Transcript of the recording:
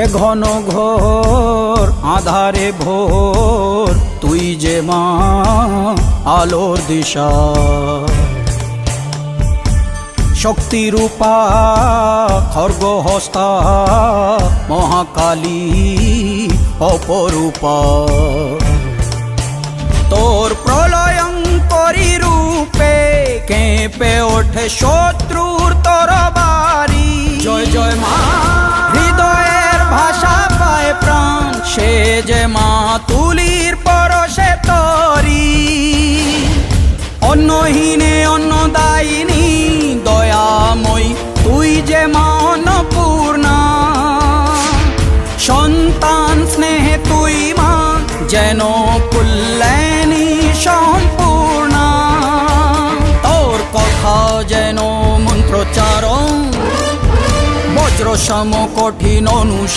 এ ঘন ঘোর আধারে ভোর তুই যে মা আলোর দিশা, শক্তিরূপা খর্গহস্তা মহাকালী অপরূপা। তোর প্রলয়ঙ্করী রূপে কেঁপে ওঠে শত্রুর তরবারি। জয় জয় মা, হৃদয়ের ভাষা পায় প্রাণ, সে যে মা তুলির পরশে তরি। অন্নহীনে অন্নদায়িনী দয়াময়ী, তুই যে মা অন্নপূর্ণা। সন্তান স্নেহে তুই মা যেন কল্যাণী সম্পূর্ণা। তোর কথা যেন মন্ত্রোচ্চারণ, বজ্র সম কঠিন অনু